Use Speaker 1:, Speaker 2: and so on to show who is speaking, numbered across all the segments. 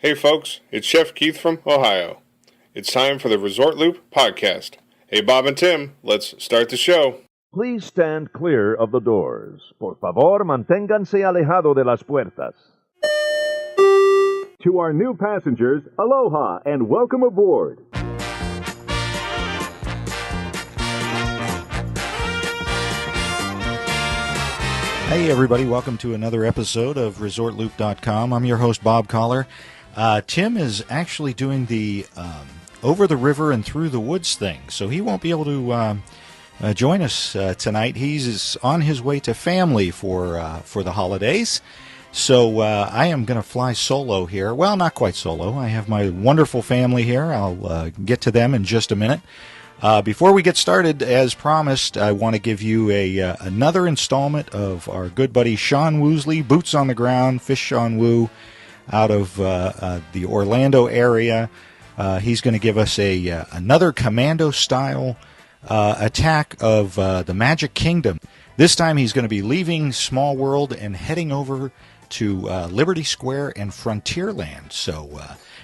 Speaker 1: Hey folks, it's Chef Keith from Ohio. It's time for the Resort Loop podcast. Hey Bob and Tim, let's start the show.
Speaker 2: Please stand clear of the doors. Por favor, manténganse alejado de las puertas.
Speaker 3: To our new passengers, aloha and welcome aboard.
Speaker 4: Hey everybody, welcome to another episode of ResortLoop.com. I'm your host, Bob Collar. Tim is actually doing the over the river and through the woods thing, so he won't be able to join us tonight. He's on his way to family for the holidays, so I am going to fly solo here. Well, not quite solo. I have my wonderful family here. I'll get to them in just a minute. Before we get started, as promised, I want to give you another installment of our good buddy Sean Woosley, Boots on the Ground, Fish Sean Woo, out of the Orlando area. He's going to give us another Commando Style attack of the Magic Kingdom. This time he's going to be leaving Small World and heading over to Liberty Square and Frontierland. So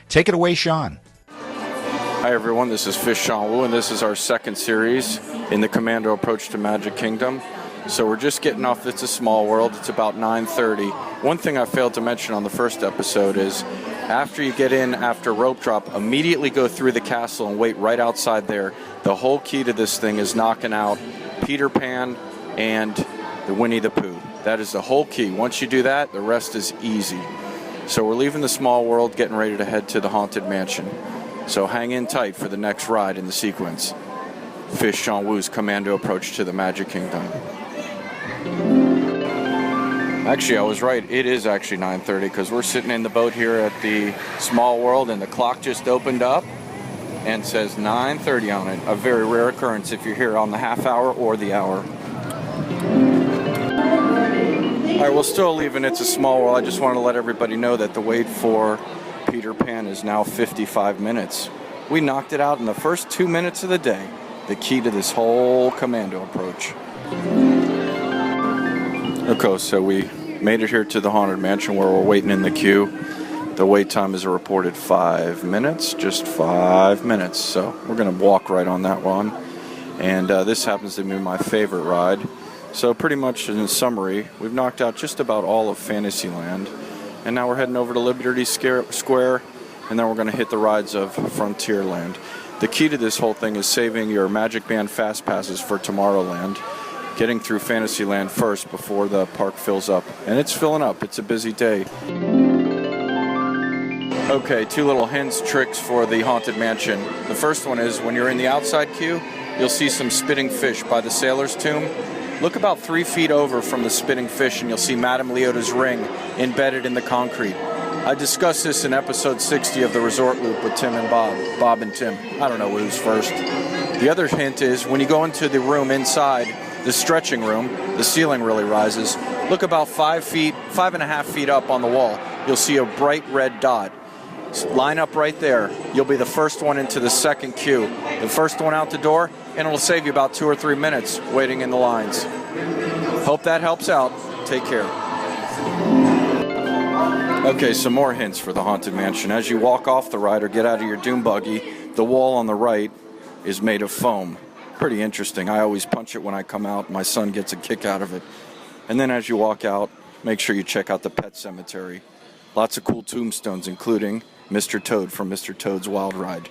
Speaker 4: take it away, Sean.
Speaker 5: Hi everyone, this is Fish Sean Woo, and this is our second series in the Commando approach to Magic Kingdom. So we're just getting off It's a Small World. It's about 9:30. One thing I failed to mention on the first episode is after you get in after rope drop, immediately go through the castle and wait right outside there. The whole key to this thing is knocking out Peter Pan and the Winnie the Pooh. That is the whole key. Once you do that, the rest is easy. So we're leaving the Small World, getting ready to head to the Haunted Mansion. So hang in tight for the next ride in the sequence. Fish Sean Woo's Commando approach to the Magic Kingdom. Actually, I was right. It is actually 9:30 because we're sitting in the boat here at the Small World and the clock just opened up and says 9:30 on it. A very rare occurrence if you're here on the half hour or the hour. All right, we're still leaving It's a Small World. I just want to let everybody know that the wait for Peter Pan is now 55 minutes. We knocked it out in the first 2 minutes of the day. The key to this whole Commando approach. Okay, so we made it here to the Haunted Mansion where we're waiting in the queue. The wait time is a reported 5 minutes, just 5 minutes. So we're going to walk right on that one. And this happens to be my favorite ride. So pretty much in summary, we've knocked out just about all of Fantasyland. And now we're heading over to Liberty Square, and then we're going to hit the rides of Frontierland. The key to this whole thing is saving your Magic Band Fast Passes for Tomorrowland, getting through Fantasyland first before the park fills up. And it's filling up. It's a busy day. Okay, two little hints, tricks for the Haunted Mansion. The first one is when you're in the outside queue, you'll see some spitting fish by the Sailor's Tomb. Look about 3 feet over from the spitting fish and you'll see Madame Leota's ring embedded in the concrete. I discussed this in episode 60 of the Resort Loop with Tim and Bob and Tim. I don't know who's first. The other hint is when you go into the room inside, the stretching room, the ceiling really rises. Look about 5.5 feet up on the wall. You'll see a bright red dot. Line up right there. You'll be the first one into the second queue. The first one out the door, and it'll save you about 2 or 3 minutes waiting in the lines. Hope that helps out. Take care. Okay, some more hints for the Haunted Mansion. As you walk off the ride or get out of your doom buggy, the wall on the right is made of foam. Pretty interesting. I always punch it when I come out. My son gets a kick out of it. And then as you walk out, make sure you check out the pet cemetery. Lots of cool tombstones, including Mr. Toad from Mr. Toad's Wild Ride.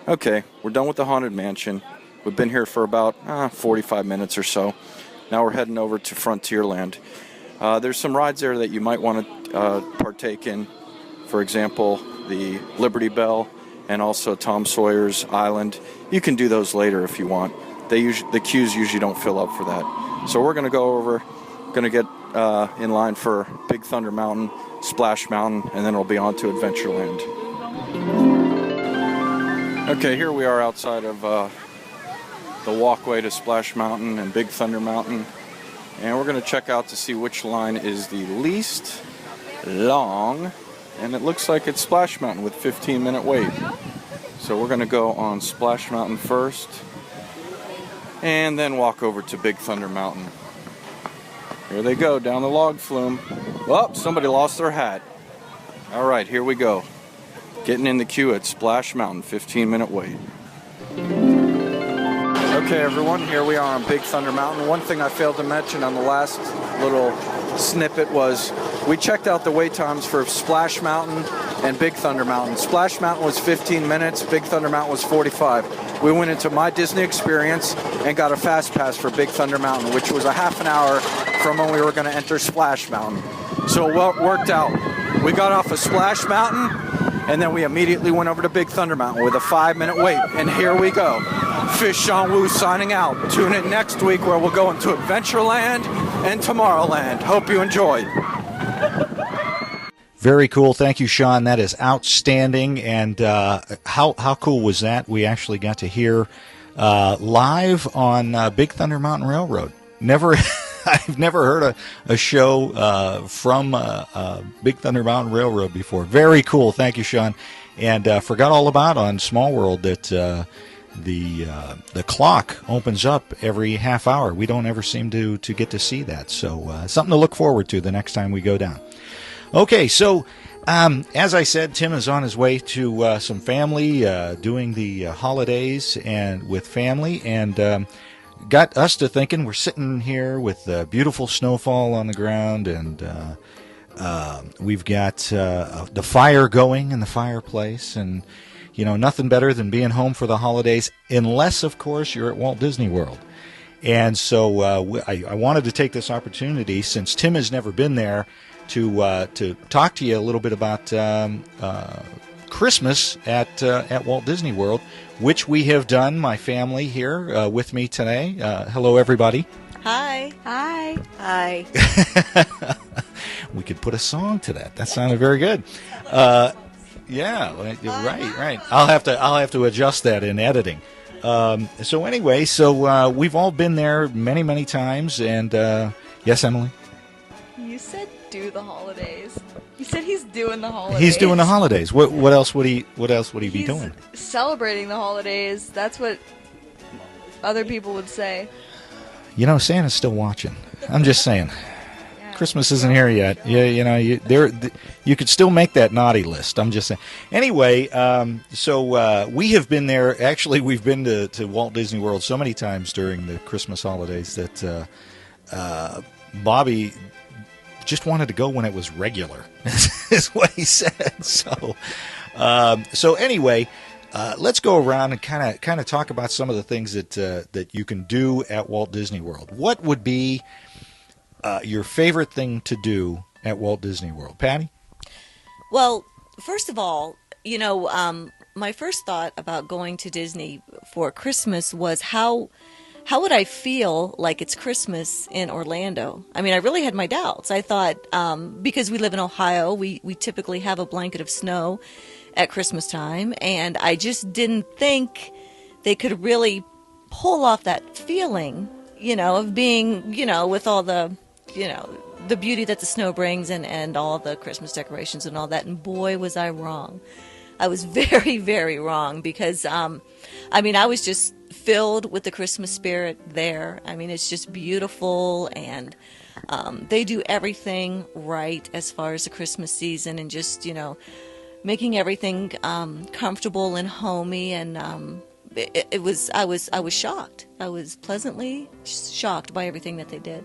Speaker 5: Okay, we're done with the Haunted Mansion. We've been here for about 45 minutes or so. Now we're heading over to Frontierland. There's some rides there that you might want to partake in. For example, the Liberty Bell and also Tom Sawyer's Island. You can do those later if you want. The queues usually don't fill up for that. So we're going to go over, going to get in line for Big Thunder Mountain, Splash Mountain, and then we'll be on to Adventureland. Okay, here we are outside of the walkway to Splash Mountain and Big Thunder Mountain. And we're going to check out to see which line is the least long. And it looks like it's Splash Mountain with 15-minute wait. So we're going to go on Splash Mountain first. And then walk over to Big Thunder Mountain. Here they go, down the log flume. Oh, somebody lost their hat. All right, here we go. Getting in the queue at Splash Mountain, 15-minute wait. Okay, everyone, here we are on Big Thunder Mountain. One thing I failed to mention on the last little snippet was we checked out the wait times for Splash Mountain and Big Thunder Mountain. Splash Mountain was 15 minutes, Big Thunder Mountain was 45. We went into My Disney Experience and got a fast pass for Big Thunder Mountain, which was a half an hour from when we were going to enter Splash Mountain. So it worked out. We got off of Splash Mountain, and then we immediately went over to Big Thunder Mountain with a 5-minute wait. And here we go. Fish Sean Wu signing out. Tune in next week where we'll go into Adventureland and Tomorrowland. Hope you enjoy.
Speaker 4: Very cool. Thank you, Sean. That is outstanding. And how cool was that? We actually got to hear live on Big Thunder Mountain Railroad. I've never heard a show from Big Thunder Mountain Railroad before. Very cool. Thank you, Sean. And forgot all about on Small World that the clock opens up every half hour. We don't ever seem to get to see that. So something to look forward to the next time we go down. Okay, so as I said, Tim is on his way to some family, doing the holidays and with family, and got us to thinking. We're sitting here with beautiful snowfall on the ground, and we've got the fire going in the fireplace, and nothing better than being home for the holidays, unless, of course, you're at Walt Disney World. And so I wanted to take this opportunity, since Tim has never been there, to talk to you a little bit about Christmas at Walt Disney World, which we have done. My family here with me today. Hello, everybody.
Speaker 6: Hi. Hi. Hi.
Speaker 4: We could put a song to that. That sounded very good. Yeah, right. I'll have to adjust that in editing. So anyway, we've all been there many, many times, and yes, Emily.
Speaker 6: You said do the holidays. He said he's doing the holidays.
Speaker 4: He's doing the holidays. What else would he be doing?
Speaker 6: Celebrating the holidays. That's what other people would say.
Speaker 4: Santa's still watching. I'm just saying. Christmas isn't here yet. Yeah, you could still make that naughty list. I'm just saying. Anyway, so we have been there. Actually, we've been to Walt Disney World so many times during the Christmas holidays that Bobby just wanted to go when it was regular, is what he said. So anyway, let's go around and kind of talk about some of the things that you can do at Walt Disney World. What would be your favorite thing to do at Walt Disney World, Patty?
Speaker 7: Well, first of all, my first thought about going to Disney for Christmas was how would I feel like it's Christmas in Orlando? I mean, I really had my doubts. I thought, because we live in Ohio, we typically have a blanket of snow at Christmas time, and I just didn't think they could really pull off that feeling, of being, with all the, the beauty that the snow brings and all the Christmas decorations and all that. And boy, was I wrong. I was very, very wrong because, I was just filled with the Christmas spirit there. I mean, it's just beautiful, and they do everything right as far as the Christmas season, and just, making everything comfortable and homey. And I was shocked. I was pleasantly shocked by everything that they did.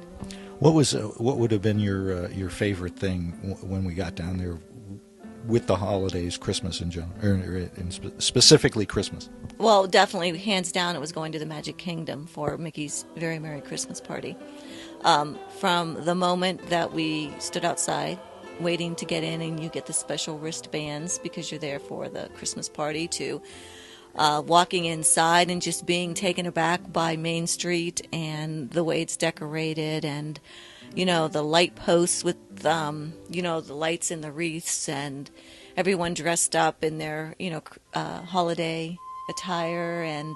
Speaker 4: What would have been your favorite thing when we got down there with the holidays, Christmas in general, or specifically Christmas?
Speaker 7: Well, definitely, hands down, it was going to the Magic Kingdom for Mickey's Very Merry Christmas Party. From the moment that we stood outside waiting to get in, and you get the special wristbands because you're there for the Christmas party, to walking inside and just being taken aback by Main Street and the way it's decorated, and the light posts with the lights and the wreaths, and everyone dressed up in their holiday attire, and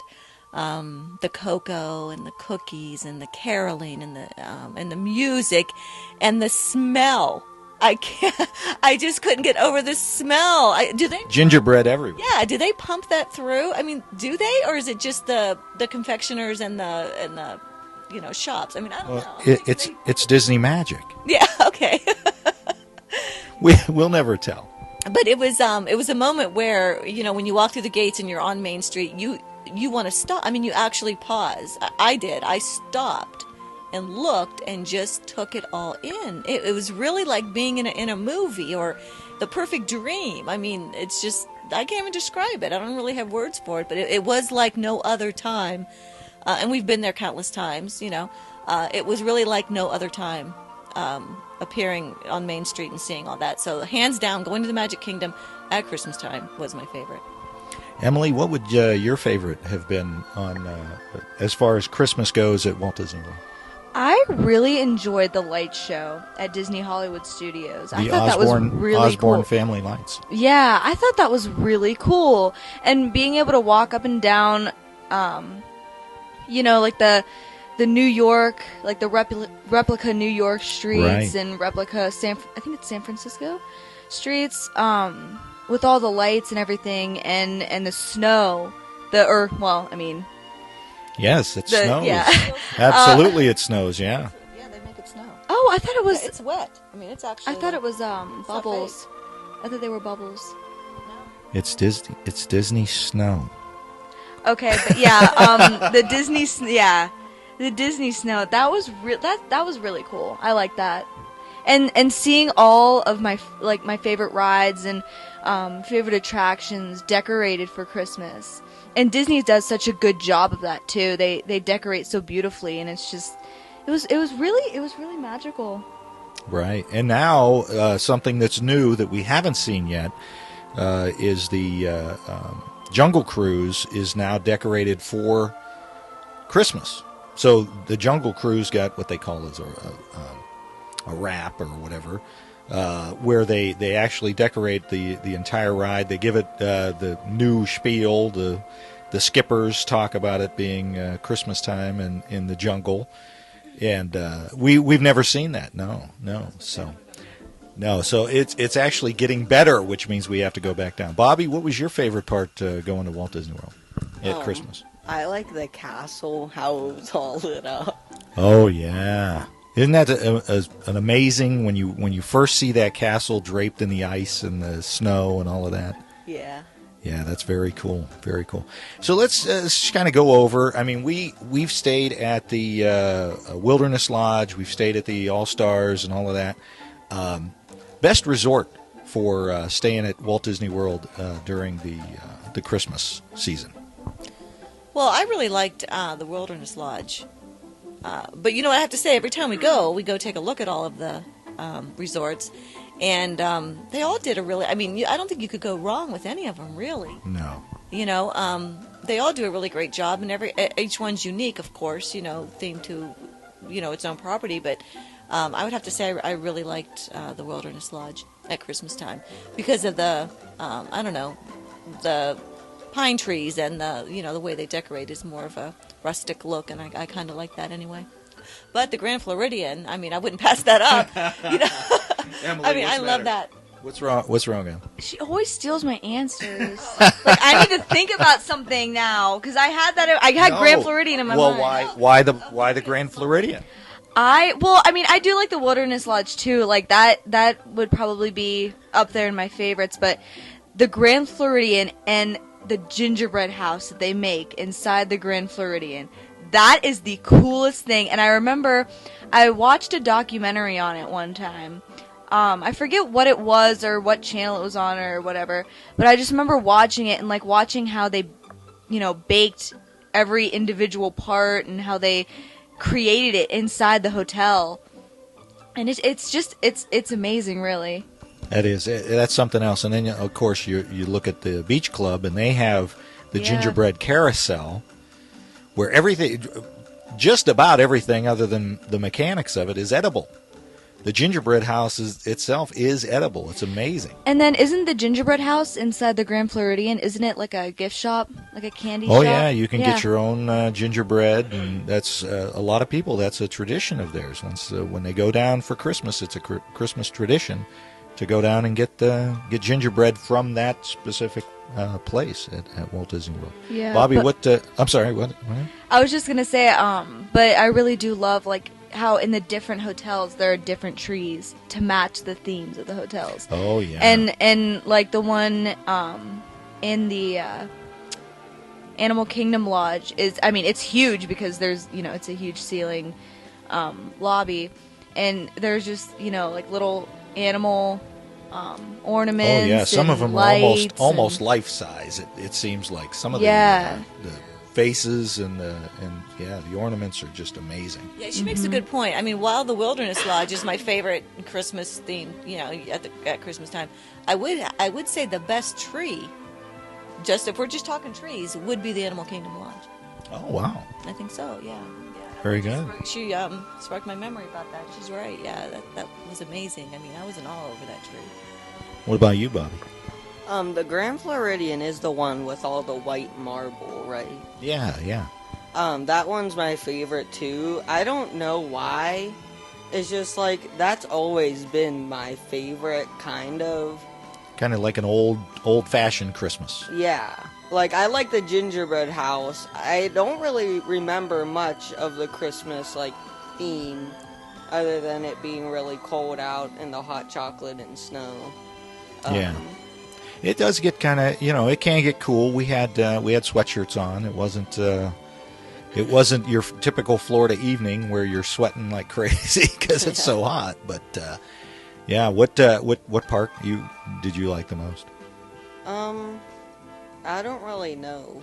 Speaker 7: the cocoa and the cookies and the caroling and the music and the smell. I just couldn't get over the smell. Do they
Speaker 4: gingerbread everywhere?
Speaker 7: Yeah. Do they pump that through? I mean, do they, or is it just the confectioners and the shops? I mean, I don't know.
Speaker 4: It's Disney magic.
Speaker 7: Yeah. Okay.
Speaker 4: We'll never tell.
Speaker 7: but it was a moment where, when you walk through the gates and you're on Main Street, you want to stop. I mean, you actually pause. I did. I stopped and looked and just took it all in. It was really like being in a movie or the perfect dream. I mean, it's just, I can't even describe it. I don't really have words for it, but it was like no other time. And we've been there countless times, It was really like no other time appearing on Main Street and seeing all that. So hands down, going to the Magic Kingdom at Christmas time was my favorite.
Speaker 4: Emily, what would your favorite have been on as far as Christmas goes at Walt Disney World?
Speaker 6: I really enjoyed the light show at Disney Hollywood Studios. I
Speaker 4: The
Speaker 6: thought that was really
Speaker 4: Osborne
Speaker 6: cool.
Speaker 4: family lights.
Speaker 6: Yeah, I thought that was really cool. And being able to walk up and down, like the New York, like the replica New York streets
Speaker 4: Right.
Speaker 6: and replica I think it's San Francisco streets, with all the lights and everything, and the snow,
Speaker 4: Yes, it snows.
Speaker 6: yeah.
Speaker 4: Absolutely, it snows. Yeah.
Speaker 7: Yeah, they make it snow.
Speaker 6: Oh, I thought it was.
Speaker 7: It's wet. I mean, it's actually.
Speaker 6: I thought it was
Speaker 7: not
Speaker 6: bubbles. I thought they were bubbles.
Speaker 4: It's Disney. It's Disney snow.
Speaker 6: Okay, but yeah, the Disney snow. That was that was really cool. I like that, and seeing all of my favorite rides and favorite attractions decorated for Christmas. And Disney does such a good job of that too. They decorate so beautifully, and it's just it was really magical.
Speaker 4: Right. And now something that's new that we haven't seen yet is the Jungle Cruise is now decorated for Christmas. So the Jungle Cruise got what they call as a wrap or whatever, where they actually decorate the entire ride. They give it the new spiel. The skippers talk about it being Christmas time in the jungle, and we've never seen that. No. So it's actually getting better, which means we have to go back down. Bobby, what was your favorite part going to Walt Disney World at Christmas?
Speaker 8: I like the castle, how it was all lit up.
Speaker 4: Oh yeah. Isn't that an amazing when you first see that castle draped in the ice and the snow and all of that?
Speaker 8: Yeah.
Speaker 4: Yeah, that's very cool. Very cool. So let's just kind of go over. I mean, we've stayed at the Wilderness Lodge. We've stayed at the All Stars and all of that. Best resort for staying at Walt Disney World during the Christmas season.
Speaker 7: Well, I really liked the Wilderness Lodge. But I have to say, every time we go take a look at all of the resorts, and they all did I don't think you could go wrong with any of them, really.
Speaker 4: No.
Speaker 7: They all do a really great job, and each one's unique, of course, themed to, its own property, but I would have to say I really liked the Wilderness Lodge at Christmas time because of the, the pine trees and the way they decorate is more of a rustic look, and I kind of like that anyway. But the Grand Floridian, I wouldn't pass that up.
Speaker 4: Emily,
Speaker 7: I love that.
Speaker 4: What's wrong, Em?
Speaker 6: She always steals my answers. I need to think about something now because I had Grand Floridian in my mind.
Speaker 4: Well, why the Grand Floridian?
Speaker 6: I do like the Wilderness Lodge too. Like that would probably be up there in my favorites. But the Grand Floridian and the gingerbread house that they make inside the Grand Floridian, that is the coolest thing. And I remember I watched a documentary on it one time. I forget what it was or what channel it was on or whatever, but I just remember watching it and watching how they, baked every individual part and how they created it inside the hotel. And it's amazing, really.
Speaker 4: That's something else. And then, of course, you look at the Beach Club, and they have the gingerbread carousel, where just about everything other than the mechanics of it is edible. The gingerbread house itself is edible. It's amazing.
Speaker 6: And then isn't the gingerbread house inside the Grand Floridian, isn't it like a gift shop, like a candy shop?
Speaker 4: Oh, yeah, you can get your own gingerbread, and that's a lot of people, that's a tradition of theirs. When they go down for Christmas, it's a Christmas tradition to go down and get gingerbread from that specific place at Walt Disney World.
Speaker 6: Yeah,
Speaker 4: Bobby, I'm sorry, what?
Speaker 6: I was just going to say, but I really do love, how in the different hotels there are different trees to match the themes of the hotels.
Speaker 4: Oh yeah.
Speaker 6: And like the one in the Animal Kingdom Lodge is, I mean, it's huge because there's, it's a huge ceiling lobby, and there's just, like little animal ornaments.
Speaker 4: Oh yeah, some of them are almost
Speaker 6: and
Speaker 4: life size. It seems like some of
Speaker 6: Yeah.
Speaker 4: the faces and the ornaments are just amazing.
Speaker 7: Yeah, she makes a good point. I mean, while the Wilderness Lodge is my favorite Christmas theme, at Christmas time, I would say the best tree, just if we're just talking trees, would be the Animal Kingdom Lodge.
Speaker 4: Oh wow.
Speaker 7: I think so. Yeah.
Speaker 4: Very good.
Speaker 7: She sparked my memory about that. She's right. Yeah, that was amazing. I mean, I was in awe over that tree.
Speaker 4: What about you, Bobby?
Speaker 8: The Grand Floridian is the one with all the white marble, right?
Speaker 4: Yeah.
Speaker 8: That one's my favorite too. I don't know why. It's just like that's always been my favorite kind of.
Speaker 4: Kind of like an old-fashioned Christmas.
Speaker 8: Yeah. Like I like the gingerbread house. I don't really remember much of the Christmas theme other than it being really cold out and the hot chocolate and snow.
Speaker 4: Yeah. It does get kind of, it can get cool. We had sweatshirts on. It wasn't your typical Florida evening where you're sweating like crazy because it's so hot. But yeah, what park did you like the most?
Speaker 8: I don't really know.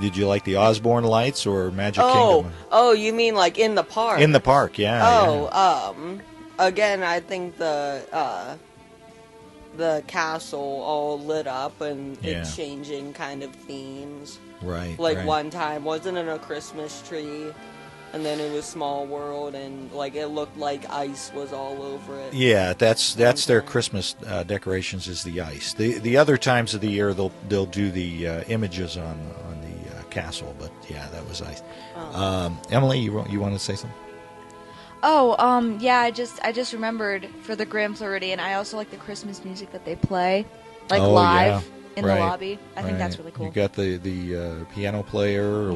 Speaker 4: Did you like the Osborne Lights or Magic Kingdom?
Speaker 8: Oh, you mean like in the park?
Speaker 4: In the park, yeah.
Speaker 8: Again, I think the castle all lit up and it's changing kind of themes.
Speaker 4: Right.
Speaker 8: Like
Speaker 4: right.
Speaker 8: one time, wasn't it a Christmas tree? And then it was Small World, and it looked like ice was all over it.
Speaker 4: Yeah, that's their Christmas decorations is the ice. The other times of the year they'll do the images on the castle, but yeah, that was ice.
Speaker 8: Oh.
Speaker 4: Emily, you want to say something?
Speaker 6: Oh, yeah, I just remembered for the Grand Floridian, I also like the Christmas music that they play, live in the lobby. I think that's really cool.
Speaker 4: You got the piano player or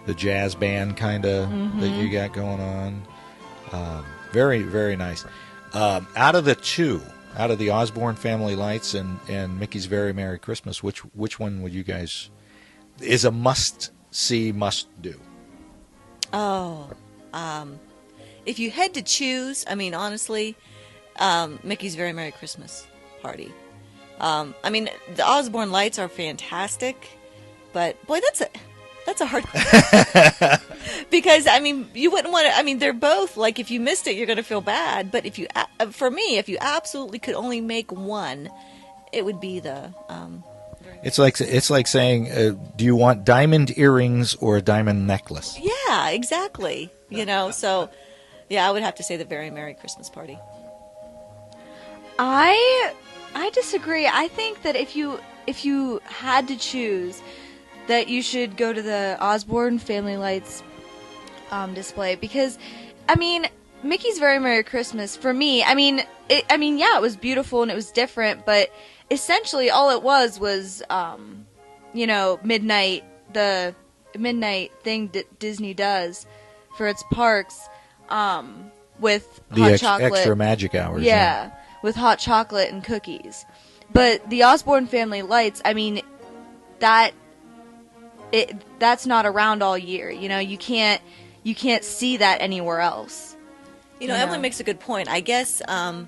Speaker 4: the jazz band kind of that you got going on. Very, very nice. Out of the Osborne Family Lights and Mickey's Very Merry Christmas, which one would you guys is a must-see, must-do?
Speaker 7: Oh, if you had to choose, I mean, honestly, Mickey's Very Merry Christmas Party. I mean, the Osborne Lights are fantastic, but boy, that's a hard question. Because, I mean, you wouldn't want to, I mean, they're both, like, if you missed it, you're going to feel bad. But for me, if you absolutely could only make one, it would be the,
Speaker 4: It's like saying, do you want diamond earrings or a diamond necklace?
Speaker 7: Yeah, exactly. So, yeah, I would have to say the Very Merry Christmas Party.
Speaker 6: I disagree. I think that if you had to choose, that you should go to the Osborne Family Lights display, because, I mean, Mickey's Very Merry Christmas, for me, it was beautiful and it was different, but essentially all it was midnight, the midnight thing that Disney does for its parks, with hot chocolate.
Speaker 4: Extra magic hours.
Speaker 6: Yeah, with hot chocolate and cookies. But the Osborne Family Lights, I mean, that's not around all year. You can't see that anywhere else.
Speaker 7: Emily makes a good point. I guess, I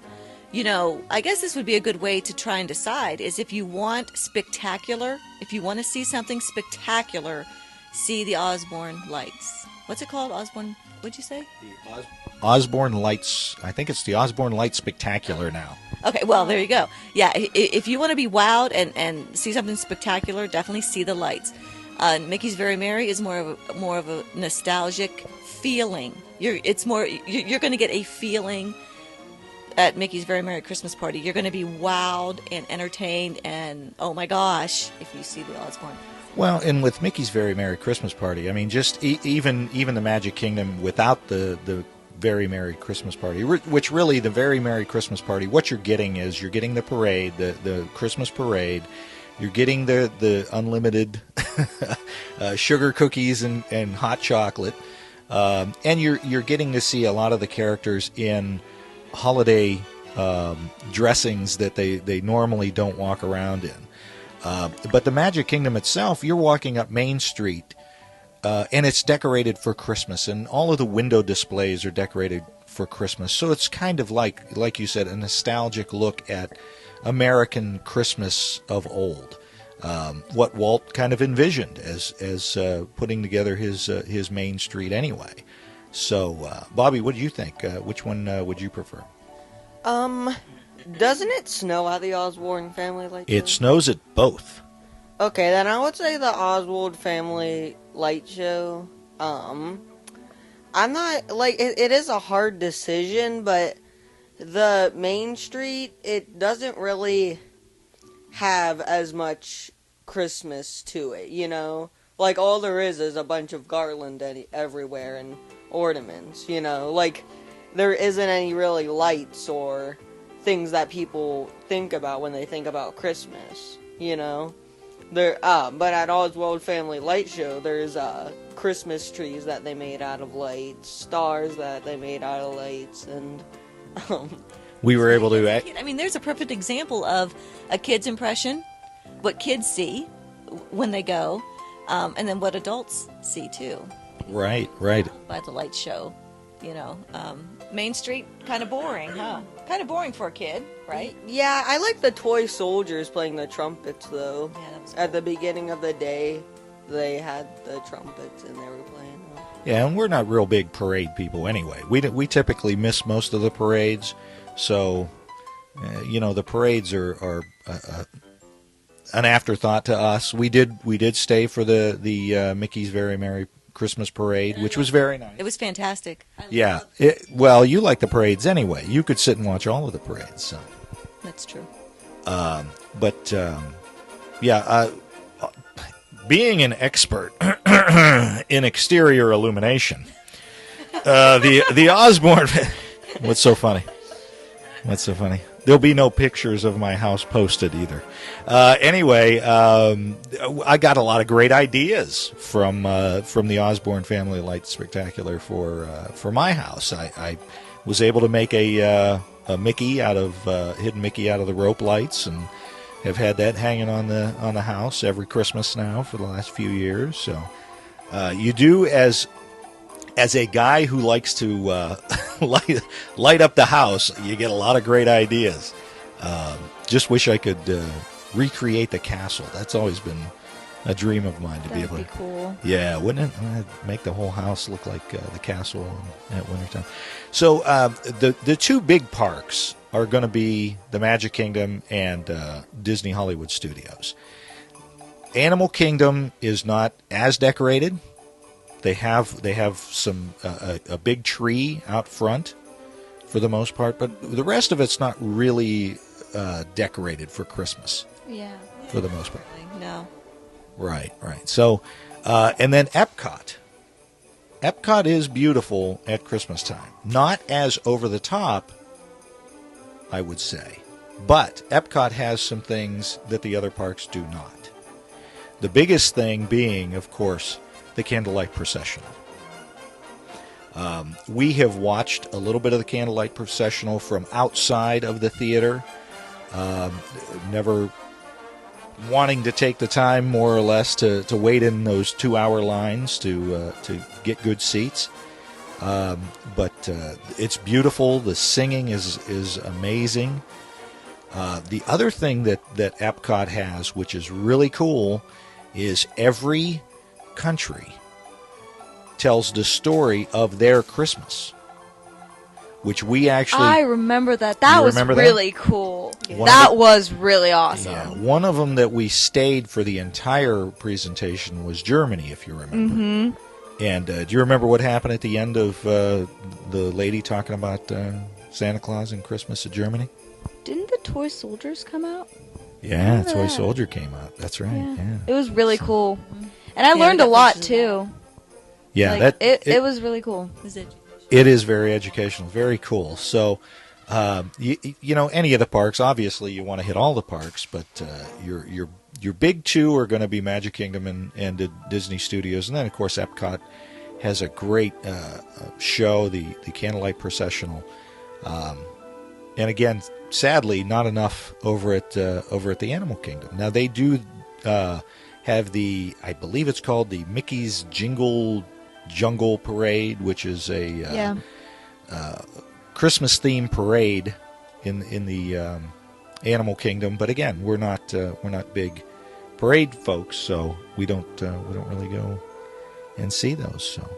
Speaker 7: guess this would be a good way to try and decide is if you want spectacular, if you want to see something spectacular, see the Osborne Lights. What's it called? Osborne, what'd you say?
Speaker 4: The Osborne Lights. I think it's the Osborne Lights Spectacular now.
Speaker 7: Okay, well, there you go. Yeah, if you want to be wowed and see something spectacular, definitely see the lights. Mickey's Very Merry is more of a nostalgic feeling. You're going to get a feeling at Mickey's Very Merry Christmas Party. You're going to be wowed and entertained, and oh my gosh, if you see the Osborne.
Speaker 4: Well, and with Mickey's Very Merry Christmas Party, I mean, just even the Magic Kingdom without the Very Merry Christmas Party, which really the Very Merry Christmas Party, what you're getting is you're getting the parade, the Christmas parade. You're getting the unlimited sugar cookies and hot chocolate. And you're getting to see a lot of the characters in holiday dressings that they normally don't walk around in. But the Magic Kingdom itself, you're walking up Main Street, and it's decorated for Christmas, and all of the window displays are decorated for Christmas. So it's kind of like you said, a nostalgic look at American Christmas of old. What Walt kind of envisioned as putting together his Main Street anyway. So, Bobby, what do you think? Which one would you prefer?
Speaker 8: Doesn't it snow at the Osborne Family Light Show?
Speaker 4: It snows at both.
Speaker 8: Okay, then I would say the Oswald Family Light Show. I'm not, it is a hard decision, but the Main Street, it doesn't really have as much Christmas to it, you know? Like, all there is a bunch of garland everywhere and ornaments, you know? Like, there isn't any really lights or things that people think about when they think about Christmas, you know? But at Oswald Family Light Show, there's Christmas trees that they made out of lights, stars that they made out of lights, and
Speaker 4: we were able to.
Speaker 7: I mean, there's a perfect example of a kid's impression, what kids see when they go, and then what adults see too.
Speaker 4: Right.
Speaker 7: By the light show, you know. Main Street, kind of boring, huh? Kind of boring for a kid, right?
Speaker 8: Yeah, I like the toy soldiers playing the trumpets, though.
Speaker 7: Yeah, that was
Speaker 8: At the beginning of the day, they had the trumpets and they were playing them.
Speaker 4: Yeah, and we're not real big parade people anyway. We typically miss most of the parades, so the parades are an afterthought to us. We did stay for the Mickey's Very Merry Christmas Parade, which was very nice.
Speaker 7: It was fantastic.
Speaker 4: Yeah. Well, you like the parades anyway. You could sit and watch all of the parades. So.
Speaker 7: That's true.
Speaker 4: Being an expert in exterior illumination, the Osborne. What's so funny? There'll be no pictures of my house posted either. Anyway, I got a lot of great ideas from the Osborne Family Light Spectacular for my house. I was able to make a Mickey out of hidden Mickey out of the rope lights, and have had that hanging on the house every Christmas now for the last few years. So you do as a guy who likes to light up the house, you get a lot of great ideas. Just wish I could recreate the castle. That's always been a dream of mine to be able to.
Speaker 6: That'd be cool.
Speaker 4: Yeah, wouldn't it? Make the whole house look like the castle at wintertime. So the two big parks are going to be the Magic Kingdom and Disney Hollywood Studios. Animal Kingdom is not as decorated. They have some a big tree out front for the most part, but the rest of it's not really decorated for Christmas.
Speaker 6: Yeah.
Speaker 4: For the most part.
Speaker 7: No.
Speaker 4: Right. So, and then Epcot. Epcot is beautiful at Christmas time. Not as over the top, I would say, but Epcot has some things that the other parks do not. The biggest thing being, of course, the candlelight processional. We have watched a little bit of the candlelight processional from outside of the theater, never wanting to take the time, more or less, to wait in those 2-hour lines to get good seats. But it's beautiful. The singing is amazing. The other thing that Epcot has, which is really cool, is every country tells the story of their Christmas, which we actually...
Speaker 6: I remember that. That was really cool.
Speaker 4: Yeah.
Speaker 6: That was really awesome.
Speaker 4: Yeah, one of them that we stayed for the entire presentation was Germany, if you remember.
Speaker 6: Mm-hmm.
Speaker 4: And do you remember what happened at the end of the lady talking about Santa Claus and Christmas in Germany?
Speaker 6: Didn't the toy soldiers come out?
Speaker 4: Yeah, Toy Soldier came out. That's right. Yeah.
Speaker 6: It was really cool. And I learned a lot, too.
Speaker 4: Yeah,
Speaker 6: it was really cool.
Speaker 4: It is very educational, very cool. So, you know, any of the parks, obviously you want to hit all the parks, but your big two are going to be Magic Kingdom and Disney Studios, and then of course Epcot has a great show, the Candlelight Processional. And again, sadly, not enough over at the Animal Kingdom. Now they do have I believe it's called the Mickey's Jungle Parade, which is a Christmas themed parade in the Animal Kingdom. But again, we're not big parade folks, so we don't really go and see those. So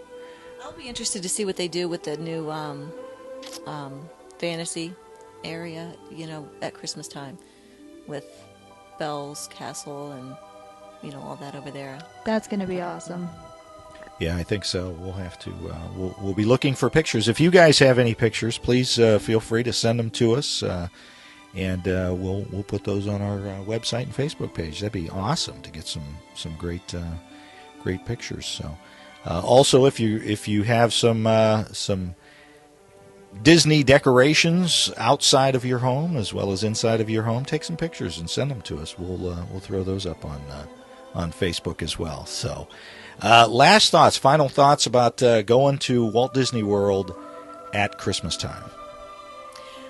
Speaker 7: I'll be interested to see what they do with the new fantasy area, at Christmas time, with Belle's Castle and all that over there.
Speaker 6: That's going to be awesome.
Speaker 4: Yeah, I think so. We'll have to. We'll be looking for pictures. If you guys have any pictures, please feel free to send them to us, and we'll put those on our website and Facebook page. That'd be awesome to get some great pictures. So, also if you have some Disney decorations outside of your home as well as inside of your home, take some pictures and send them to us. We'll throw those up on Facebook as well. So. Final thoughts about going to Walt Disney World at Christmas time.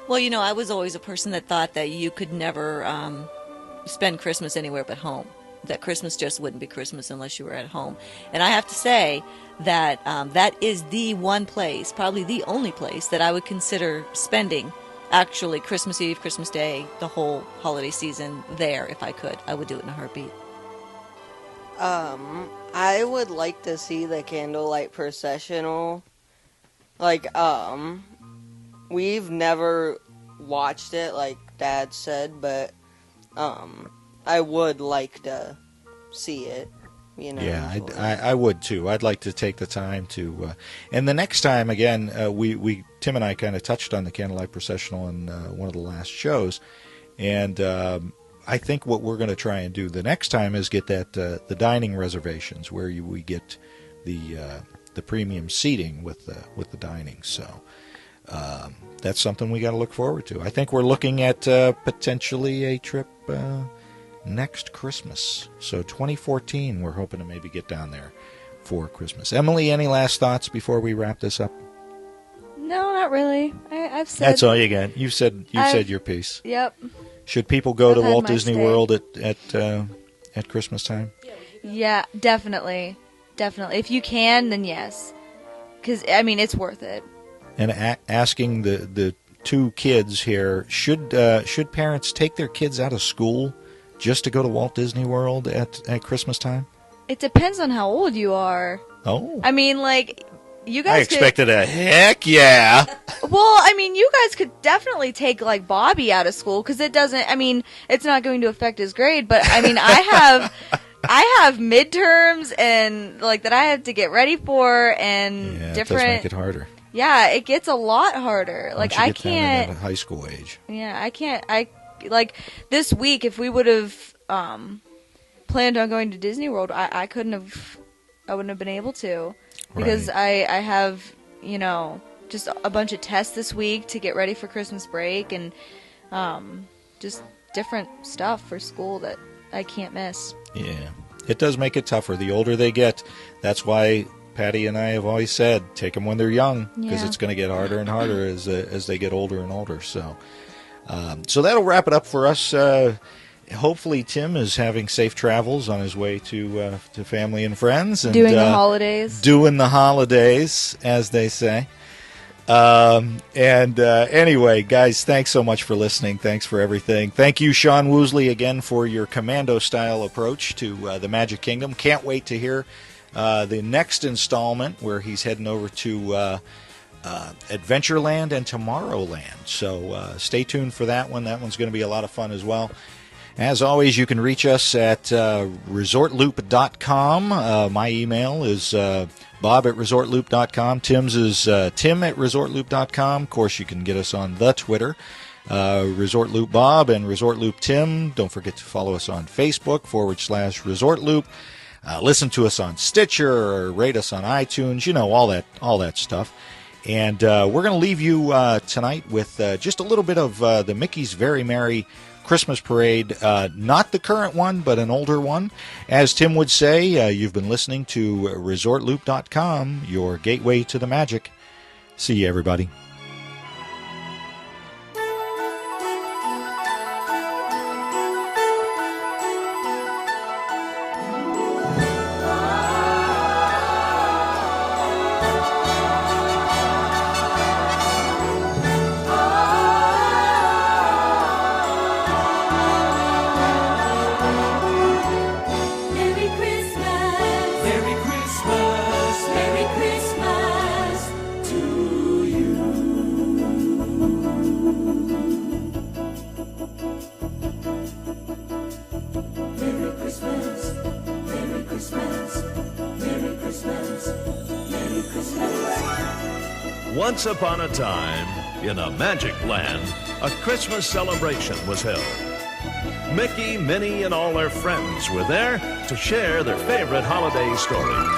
Speaker 7: Well, I was always a person that thought that you could never spend Christmas anywhere but home, that Christmas just wouldn't be Christmas unless you were at home. And I have to say that that is the one place, probably the only place, that I would consider spending actually Christmas Eve, Christmas Day, the whole holiday season there if I could. I would do it in a heartbeat.
Speaker 8: I would like to see the candlelight processional. We've never watched it, like Dad said, but I would like to see it.
Speaker 4: Yeah, I would too. I'd like to take the time to, and the next time again, Tim and I kind of touched on the candlelight processional in one of the last shows, and I think what we're going to try and do the next time is get that the dining reservations where we get the premium seating with the dining. So that's something we got to look forward to. I think we're looking at potentially a trip next Christmas. So 2014, we're hoping to maybe get down there for Christmas. Emily, any last thoughts before we wrap this up?
Speaker 6: No, not really. I've said.
Speaker 4: That's all you got. You've said your piece.
Speaker 6: Yep.
Speaker 4: Should people go to
Speaker 6: I've had
Speaker 4: Walt
Speaker 6: my
Speaker 4: Disney
Speaker 6: stay.
Speaker 4: World at Christmas time?
Speaker 6: Yeah, definitely. If you can, then yes. Because, it's worth it.
Speaker 4: And asking the two kids here, should parents take their kids out of school just to go to Walt Disney World at Christmas time?
Speaker 6: It depends on how old you are.
Speaker 4: Oh.
Speaker 6: You guys
Speaker 4: I expected a heck yeah.
Speaker 6: Well, you guys could definitely take, Bobby out of school, because it doesn't, it's not going to affect his grade, but, I have midterms and, that I have to get ready for, and
Speaker 4: yeah,
Speaker 6: different.
Speaker 4: It does make it harder.
Speaker 6: Yeah, it gets a lot harder.
Speaker 4: Once you get down to that high school age.
Speaker 6: Yeah, I can't, this week, if we would have, planned on going to Disney World, I wouldn't have been able to. Because right. I have, just a bunch of tests this week to get ready for Christmas break, and just different stuff for school that I can't miss.
Speaker 4: Yeah, it does make it tougher. The older they get, that's why Patty and I have always said, take them when they're young, because it's going to get harder and harder as they get older and older. So that'll wrap it up for us. Hopefully Tim is having safe travels on his way to family and friends. And,
Speaker 6: doing the holidays.
Speaker 4: Doing the holidays, as they say. Anyway, guys, thanks so much for listening. Thanks for everything. Thank you, Sean Woosley, again, for your commando-style approach to the Magic Kingdom. Can't wait to hear the next installment where he's heading over to Adventureland and Tomorrowland. So stay tuned for that one. That one's going to be a lot of fun as well. As always, you can reach us at ResortLoop.com. My email is bob@ResortLoop.com. Tim's is tim@ResortLoop.com. Of course, you can get us on the Twitter, ResortLoopBob and ResortLoopTim. Don't forget to follow us on Facebook, /ResortLoop. Listen to us on Stitcher, or rate us on iTunes, all that stuff. And we're going to leave you tonight with just a little bit of the Mickey's Very Merry Christmas parade, not the current one, but an older one. As Tim would say, you've been listening to ResortLoop.com, your gateway to the magic. See you, everybody.
Speaker 2: Once upon a time, in a magic land, a Christmas celebration was held. Mickey, Minnie, and all their friends were there to share their favorite holiday stories.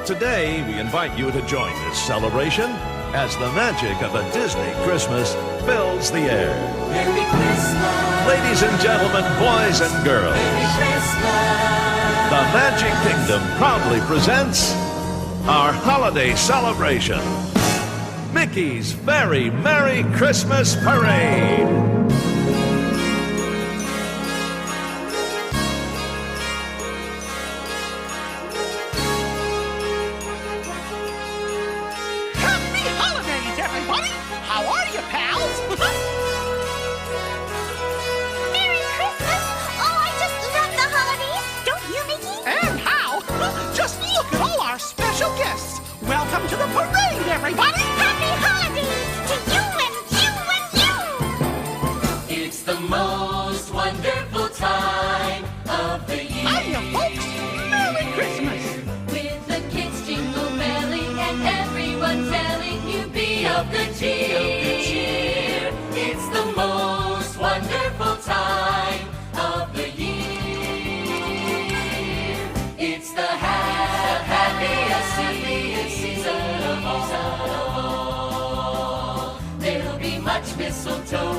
Speaker 2: Today, we invite you to join this celebration as the magic of a Disney Christmas fills the air.
Speaker 9: Merry Christmas!
Speaker 2: Ladies and gentlemen, boys and girls,
Speaker 9: Merry Christmas!
Speaker 2: the Magic Kingdom proudly presents our holiday celebration, Mickey's Very Merry Christmas Parade.
Speaker 9: Happy holidays, everybody! How are you, pals?
Speaker 10: Merry Christmas! Oh, I just love the holidays! Don't you, Mickey?
Speaker 9: And how? Just look at all our special guests! Welcome to the parade, everybody!
Speaker 10: Happy holidays to you and you and you!
Speaker 11: It's the most wonderful time of the year.
Speaker 9: Hiya, folks! Merry Christmas!
Speaker 11: With the kids jingle belling and everyone telling you be of good cheer. It's the most wonderful time of the year. It's the happiest season of all. There'll be much mistletoe